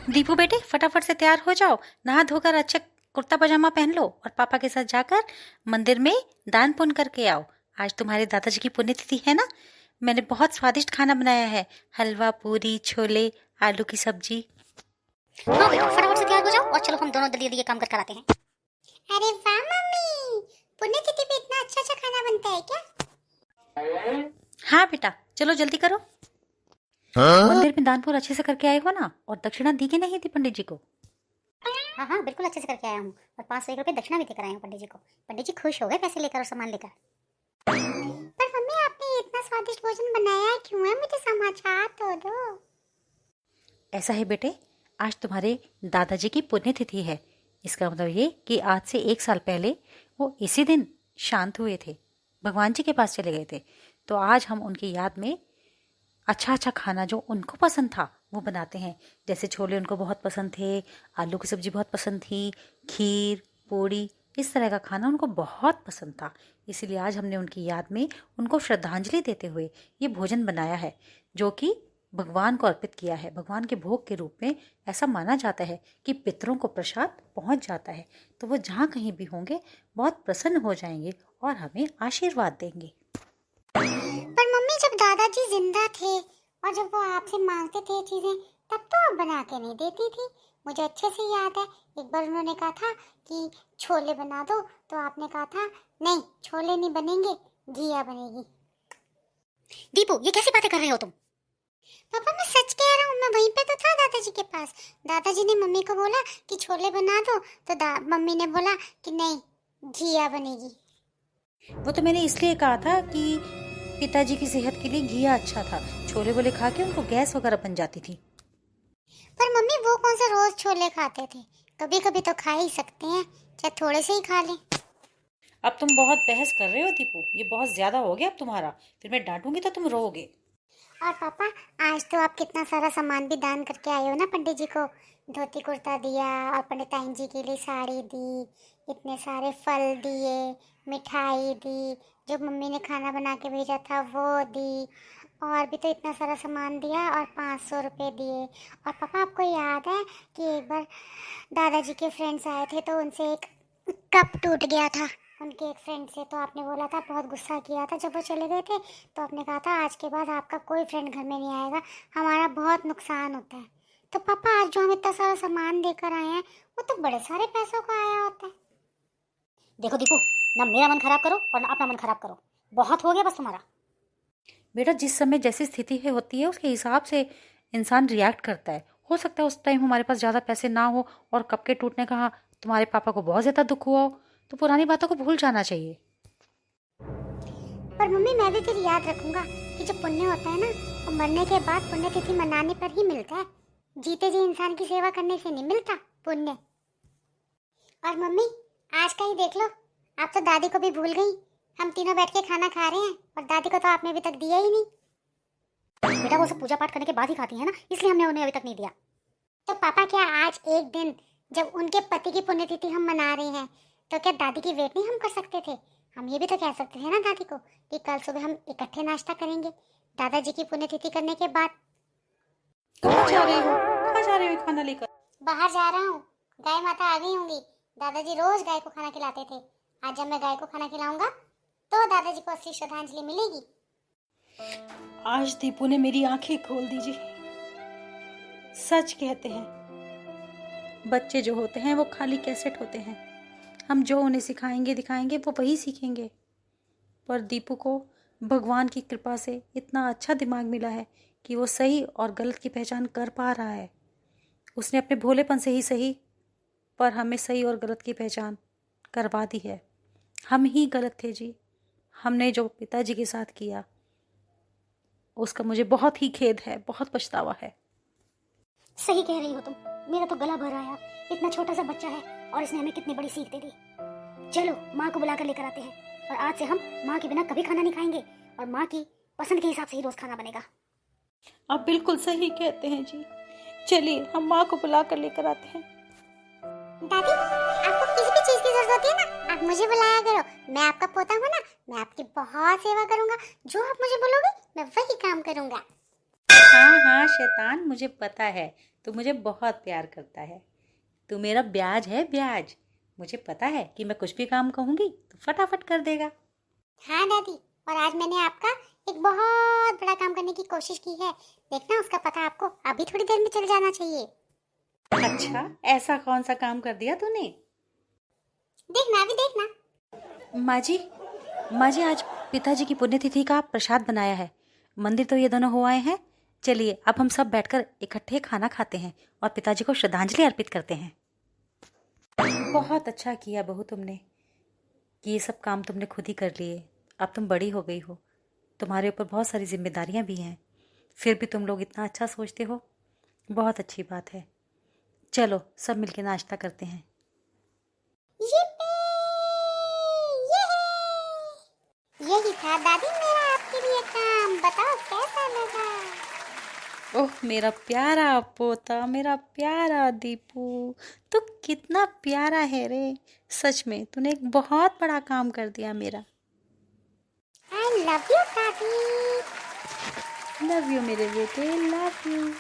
दीपू बेटे फटाफट से तैयार हो जाओ, नहा धोकर अच्छा कुर्ता पजामा पहन लो और पापा के साथ जाकर मंदिर में दान पुण्य करके आओ। आज तुम्हारे दादाजी की पुण्यतिथि है ना। मैंने बहुत स्वादिष्ट खाना बनाया है, हलवा, पूरी, छोले, आलू की सब्जी। हाँ बेटा, फटाफट से तैयार हो जाओ और चलो हम दोनों जल्दी जल्दी ये काम कर कर आते हैं। अरे वाह मम्मी, पुण्यतिथि पे इतना अच्छा अच्छा खाना बनता है क्या? हाँ बेटा, चलो जल्दी करो। मंदिर में दान पुण्य अच्छे से करके आए हो ना, और दक्षिणा दी कि नहीं थी पंडित जी को? हाँ हाँ बिल्कुल अच्छे से करके आया हूँ और 501 रुपये दक्षिणा भी देकर आया हूँ पंडित जी को। पंडित जी खुश हो गए पैसे लेकर और सामान लेकर। पर मम्मी आपने इतना स्वादिष्ट भोजन बनाया क्यों है? मुझे समाचार तो दो। ऐसा है बेटे, आज तुम्हारे दादाजी की पुण्यतिथि है। इसका मतलब ये कि आज से 1 साल पहले वो इसी दिन शांत हुए थे, भगवान जी के पास चले गए थे। तो आज हम उनकी याद में अच्छा अच्छा खाना जो उनको पसंद था वो बनाते हैं। जैसे छोले उनको बहुत पसंद थे, आलू की सब्जी बहुत पसंद थी, खीर, पूड़ी, इस तरह का खाना उनको बहुत पसंद था। इसीलिए आज हमने उनकी याद में उनको श्रद्धांजलि देते हुए ये भोजन बनाया है, जो कि भगवान को अर्पित किया है। भगवान के भोग के रूप में ऐसा माना जाता है कि पितरों को प्रसाद पहुंच जाता है, तो वो जहाँ कहीं भी होंगे बहुत प्रसन्न हो जाएंगे और हमें आशीर्वाद देंगे। पर मम्मी, जब दादाजी जिंदा थे और जब वो आपसे मांगते थे चीजें, तब तो आप बना के नहीं देती थी। मुझे अच्छे से याद है, एक बार उन्होंने कहा था कि छोले बना दो, तो आपने कहा था नहीं, छोले नहीं बनेंगे, घिया बनेगी। दीपू ये कैसी बातें कर रहे हो तुम? पापा मैं सच कह रहा हूँ, मैं वहीं पे तो था दादाजी के पास। दादाजी ने मम्मी को बोला कि छोले बना दो, तो मम्मी ने बोला कि नहीं, घिया बनेगी। वो तो मैंने इसलिए कहा था कि पिताजी की सेहत के लिए घिया अच्छा था। छोले वोले खा के उनको गैस वगैरह बन जाती थी। पर मम्मी, वो कौन सा रोज छोले खाते थे? कभी कभी तो खा ही सकते हैं, चाहे थोड़े से ही खा लें। अब तुम बहुत बहस कर रहे हो दीपू, ये बहुत ज्यादा हो गया अब तुम्हारा। फिर मैं डांटूंगी तो तुम रोओगे। और पापा, आज तो आप कितना सारा सामान भी दान करके आए हो ना पंडित जी को। धोती कुर्ता दिया और पंडिताइन जी के लिए साड़ी दी, इतने सारे फल दिए, मिठाई दी, जो मम्मी ने खाना बना के भेजा था वो दी, और भी तो इतना सारा सामान दिया और 500 रुपये दिए। और पापा, आपको याद है कि एक बार दादाजी के फ्रेंड्स आए थे तो उनसे एक कप टूट गया था, उनके एक फ्रेंड से। तो आपने बोला था, बहुत गुस्सा किया था जब वो चले गए थे, तो आपने कहा था आज के बाद आपका कोई फ्रेंड घर में नहीं आएगा, हमारा बहुत नुकसान होता है। तो पापा, आज जो हम इतना सारा सामान देकर आए हैं वो तो बड़े सारे पैसों का आया होता है। देखो दीपू, ना मेरा मन खराब करो और ना अपना मन खराब करो, बहुत हो गया बस तुम्हारा। बेटा, जिस समय जैसी स्थिति है होती है उसके हिसाब से इंसान रिएक्ट करता है। हो सकता है उस टाइम हमारे पास ज़्यादा पैसे ना हो और कप के टूटने का तुम्हारे पापा को बहुत ज़्यादा दुख हुआ हो, तो पुरानी बातों को भूल जाना चाहिए। पर मम्मी, मैं भी फिर याद रखूंगा कि जो पुण्य होता है ना, वो मरने के बाद पुण्यतिथि मनाने पर ही मिलता है। जीते जी इंसान की सेवा करने से नहीं मिलता पुण्य। और मम्मी, आज का ही देख लो, आप तो दादी को भी भूल गई। हम तीनों बैठ के खाना खा रहे हैं और दादी को तो आपने अभी तक दिया ही नहीं। बेटा वो सब पूजा पाठ करने के बाद ही खाती है ना, इसलिए हमने उन्हें अभी तक नहीं दिया। तो पापा, क्या आज एक दिन जब उनके पति की पुण्यतिथि हम मना रहे हैं, तो क्या दादी की वेट नहीं हम कर सकते थे? हम ये भी तो कह सकते थे ना दादी को कि कल सुबह हम इकट्ठे नाश्ता करेंगे दादाजी की पुण्यतिथि करने के बाद। कहाँ जा रही हो? कहाँ जा रही हो खाना लेकर? बाहर जा रहा हूँ, गाय माता आ गई होंगी। दादाजी रोज गाय को खाना खिलाते थे, आज जब मैं गाय को खाना खिलाऊंगा तो दादाजी को असली श्रद्धांजलि मिलेगी। आज दीपू ने मेरी आंखें खोल दी जी। सच कहते हैं, बच्चे जो होते हैं वो खाली कैसेट होते हैं। हम जो उन्हें सिखाएंगे दिखाएंगे वो वही सीखेंगे। पर दीपू को भगवान की कृपा से इतना अच्छा दिमाग मिला है कि वो सही और गलत की पहचान कर पा रहा है। उसने अपने भोलेपन से ही सही, पर हमें सही और गलत की पहचान करवा दी है। हम ही गलत थे जी। हमने जो पिताजी के साथ किया उसका मुझे बहुत ही खेद है, बहुत पछतावा है। सही कह रही हो तुम, मेरा तो गला भर आया। इतना छोटा सा बच्चा है और इसने हमें कितनी बड़ी सीख दे दी। चलो माँ को बुलाकर लेकर आते हैं और आज से हम माँ के बिना कभी खाना नहीं खाएंगे और माँ की पसंद के हिसाब से ही रोज खाना बनेगा। आप बिल्कुल सही कहते हैं जी। चलिए हम माँ को बुला कर लेकर आते हैं। दादी, आपको किसी भी चीज की जरूरत होती है ना, आप मुझे बुलाया करो। मैं आपका पोता हूँ ना, मैं आपकी बहुत सेवा करूंगा। जो आप मुझे बोलोगे मैं वही काम करूंगा। हाँ हाँ शैतान, मुझे पता है तू मुझे बहुत प्यार करता है। तू मेरा ब्याज है, ब्याज। मुझे पता है कि मैं कुछ भी काम कहूँगी तो फटाफट कर देगा। हाँ दादी, और आज मैंने आपका एक बहुत बड़ा काम करने की कोशिश की है। देखना उसका पता आपको अभी थोड़ी देर में चल जाना चाहिए। अच्छा, ऐसा कौन सा काम कर दिया तूने? देखना अभी देखना। माँ जी आज पिताजी की पुण्यतिथि का प्रसाद बनाया है। मंदिर तो ये दोनों हो आए हैं। चलिए अब हम सब बैठकर इकट्ठे खाना खाते हैं और पिताजी को श्रद्धांजलि अर्पित करते हैं। बहुत अच्छा किया बहू तुमने, कि ये सब काम तुमने खुद ही कर लिए। अब तुम बड़ी हो गई हो, तुम्हारे ऊपर बहुत सारी जिम्मेदारियां भी हैं, फिर भी तुम लोग इतना अच्छा सोचते हो। बहुत अच्छी बात है। चलो सब मिलके नाश्ता करते हैं। yippee! यही था दादी मेरा आपके लिए काम। बताओ कैसा लगा? ओह मेरा प्यारा पोता, मेरा प्यारा दीपू, तू कितना प्यारा है रे। सच में तूने एक बहुत बड़ा काम कर दिया मेरा। आई लव यू दादी। लव यू मेरे बेटे, लव यू।